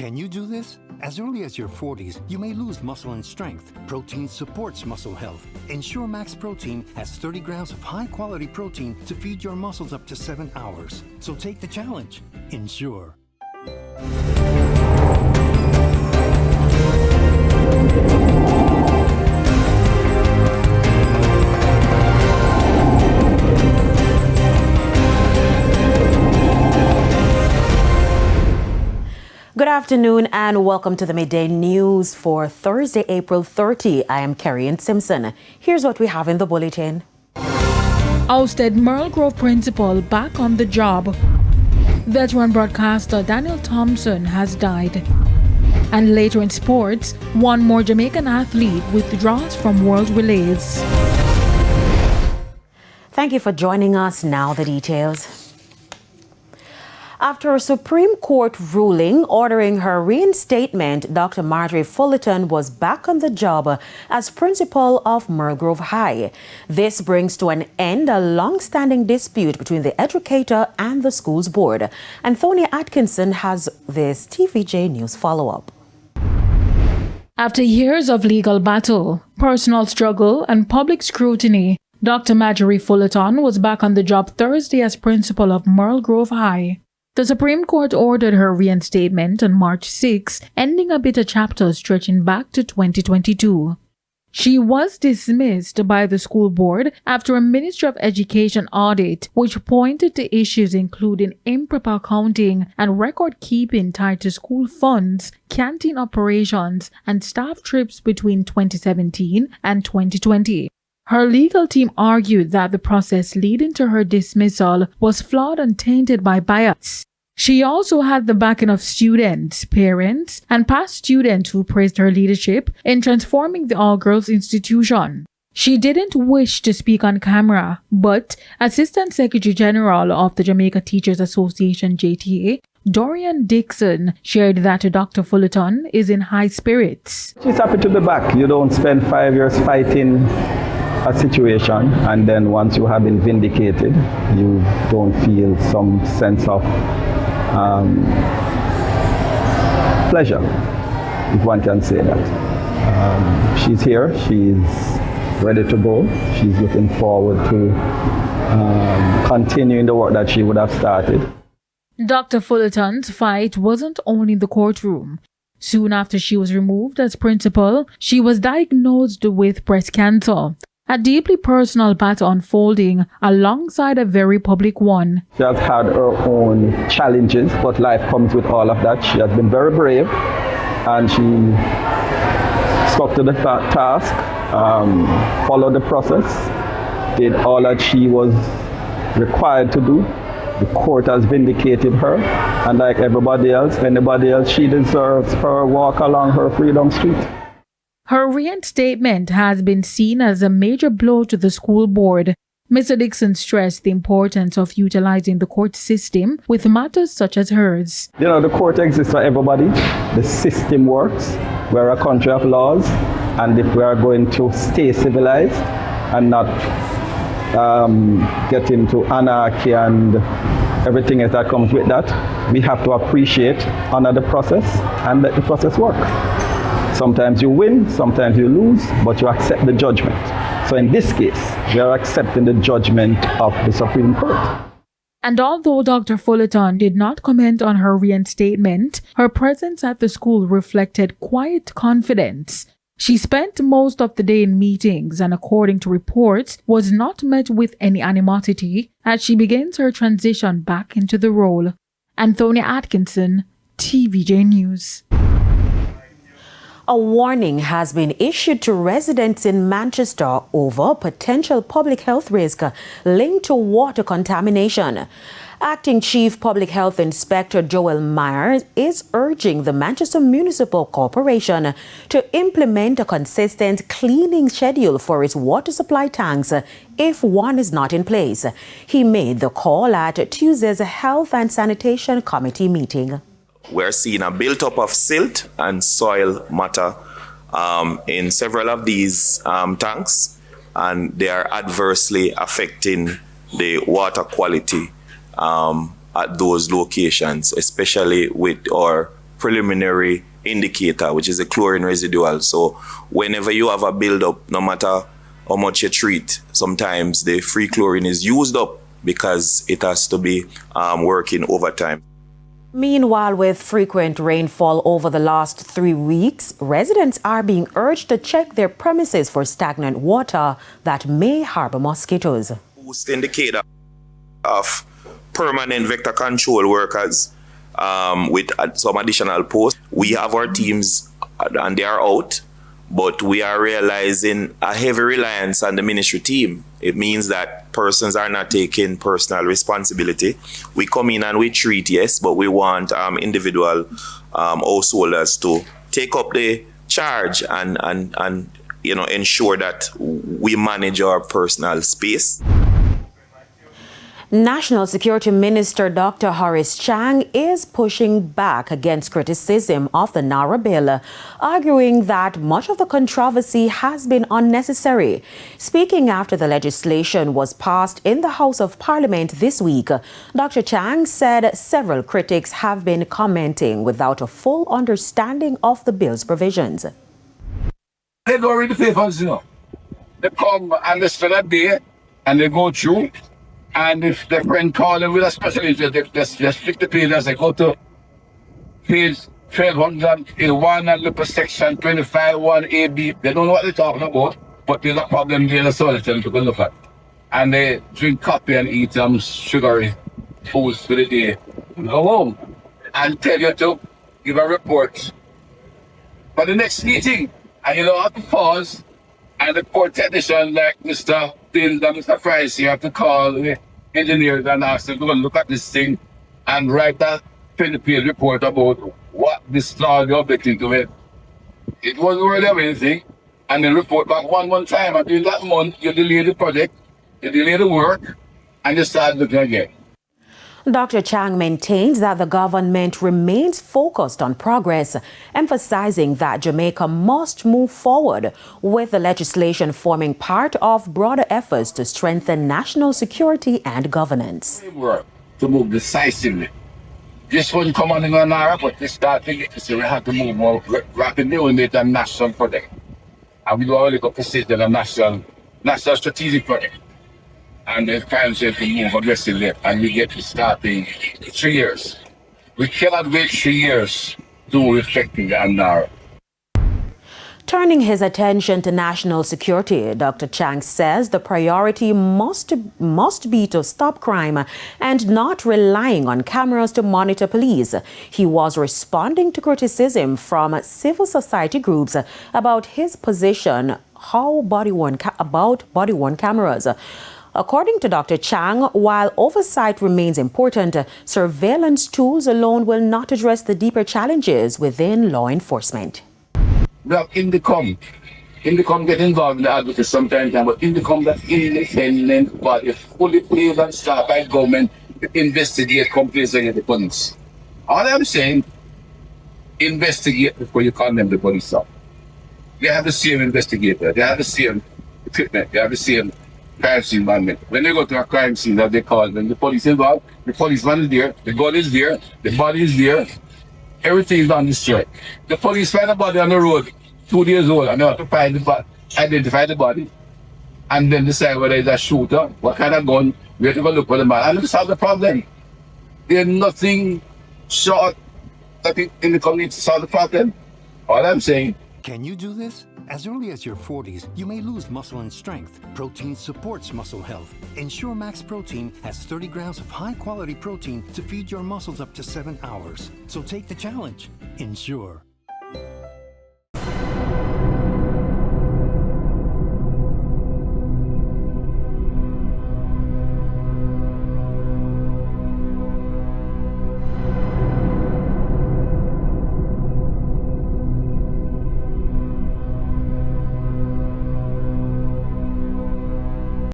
Can you do this? As early as your 40s, you may lose muscle and strength. Protein supports muscle health. Ensure Max Protein has 30 grams of high-quality protein to feed your muscles up to 7 hours. So take the challenge. Ensure. Good afternoon and welcome to the Midday News for Thursday, April 30. I am Kerry Simpson. Here's what we have in the bulletin. Ousted Merl Grove principal back on the job. Veteran broadcaster Daniel Thompson has died. And later in sports, one more Jamaican athlete withdraws from World Relays. Thank you for joining us. Now the details. After a Supreme Court ruling ordering her reinstatement, Dr. Marjorie Fullerton was back on the job as principal of Merl Grove High. This brings to an end a long-standing dispute between the educator and the school's board. Anthony Atkinson has this TVJ News follow-up. After years of legal battle, personal struggle, and public scrutiny, Dr. Marjorie Fullerton was back on the job Thursday as principal of Merl Grove High. The Supreme Court ordered her reinstatement on March 6, ending a bitter chapter stretching back to 2022. She was dismissed by the school board after a Ministry of Education audit, which pointed to issues including improper accounting and record keeping tied to school funds, canteen operations, and staff trips between 2017 and 2020. Her legal team argued that the process leading to her dismissal was flawed and tainted by bias. She also had the backing of students, parents, and past students who praised her leadership in transforming the all-girls institution. She didn't wish to speak on camera, but Assistant Secretary General of the Jamaica Teachers Association JTA, Dorian Dixon, shared that Dr. Fullerton is in high spirits. She's happy to be back. You don't spend 5 years fighting a situation and then once you have been vindicated, you don't feel some sense of pleasure, if one can say that. She's here, she's ready to go, she's looking forward to continuing the work that she would have started. Dr. Fullerton's fight wasn't only in the courtroom. Soon after she was removed as principal, she was diagnosed with breast cancer. A deeply personal battle unfolding alongside a very public one. She has had her own challenges, but life comes with all of that. She has been very brave and she stuck to the task, followed the process, did all that she was required to do. The court has vindicated her, and like anybody else, she deserves her walk along her freedom street. Her reinstatement has been seen as a major blow to the school board. Mr. Dixon stressed the importance of utilizing the court system with matters such as hers. You know, the court exists for everybody. The system works. We're a country of laws, and if we are going to stay civilized and not get into anarchy and everything else that comes with that, we have to appreciate, honor the process, and let the process work. Sometimes you win, sometimes you lose, but you accept the judgment. So in this case, we are accepting the judgment of the Supreme Court. And although Dr. Fullerton did not comment on her reinstatement, her presence at the school reflected quiet confidence. She spent most of the day in meetings and, according to reports, was not met with any animosity as she begins her transition back into the role. Anthony Atkinson, TVJ News. A warning has been issued to residents in Manchester over potential public health risk linked to water contamination. Acting Chief Public Health Inspector Joel Myers is urging the Manchester Municipal Corporation to implement a consistent cleaning schedule for its water supply tanks if one is not in place. He made the call at Tuesday's Health and Sanitation Committee meeting. We're seeing a build-up of silt and soil matter in several of these tanks, and they are adversely affecting the water quality at those locations, especially with our preliminary indicator, which is a chlorine residual. So whenever you have a buildup, no matter how much you treat, sometimes the free chlorine is used up because it has to be working overtime. Meanwhile, with frequent rainfall over the last 3 weeks, residents are being urged to check their premises for stagnant water that may harbor mosquitoes. Boost indicator of permanent vector control workers with some additional posts. We have our teams and they are out, but we are realizing a heavy reliance on the ministry team. It means that persons are not taking personal responsibility. We come in and we treat, yes, but we want individual householders to take up the charge and ensure that we manage our personal space. National Security Minister Dr. Horace Chang is pushing back against criticism of the NARRA bill, arguing that much of the controversy has been unnecessary. Speaking after the legislation was passed in the House of Parliament this week, Dr. Chang said several critics have been commenting without a full understanding of the bill's provisions. They don't read the papers, They come and they spend a day and they go through. And if their friend call them with a specialist, they stick the pages, they go to page 1201 and look at section 25(1)(a)(b). They don't know what they're talking about, but there's a problem there, so they tell them to go look at. And they drink coffee and eat sugary foods for the day. Go home and tell you to give a report for the next meeting. And you don't have to pause. And the court technician like Mr. Bill and Mr. Price, you have to call the engineers and ask them to go look at this thing and write a 20-page report about what this law is objecting to it. It wasn't worth of anything. And then report back one time. And in that month, you delay the project, you delay the work, and you start looking again. Dr. Chang maintains that the government remains focused on progress, emphasizing that Jamaica must move forward with the legislation forming part of broader efforts to strengthen national security and governance. Work to move decisively. This wouldn't come on in NARRA, but this starting it, so we have to move more rapidly on it a national project. And we don't only go proceed in a national strategic project. And the time said to move aggressively, and we get to start in 3 years. We cannot wait 3 years to reflecting the NARRA. Turning his attention to national security, Dr. Chang says the priority must be to stop crime and not relying on cameras to monitor police. He was responding to criticism from civil society groups about his position about body-worn cameras. According to Dr. Chang, while oversight remains important, surveillance tools alone will not address the deeper challenges within law enforcement. We have Indicom. Indicom get involved in the advocacy sometimes, but Indicom that independent body fully paid and staffed by government to investigate complaints against the police. All I'm saying, investigate before you condemn the police up. They have the same investigator, they have the same equipment, they have the same crime scene management. When they go to a crime scene that they call them, the police involved, the policeman is there, the gun is there, the body is there, everything is on the street. The police find a body on the road, 2 days old, and they have to identify the body, and then decide whether it's a shooter, what kind of gun, we have to go look for the man, and solve the problem. There's nothing short that in the community to solve the problem. All I'm saying. Can you do this? As early as your 40s, you may lose muscle and strength. Protein supports muscle health. Ensure Max Protein has 30 grams of high-quality protein to feed your muscles up to 7 hours. So take the challenge. Ensure.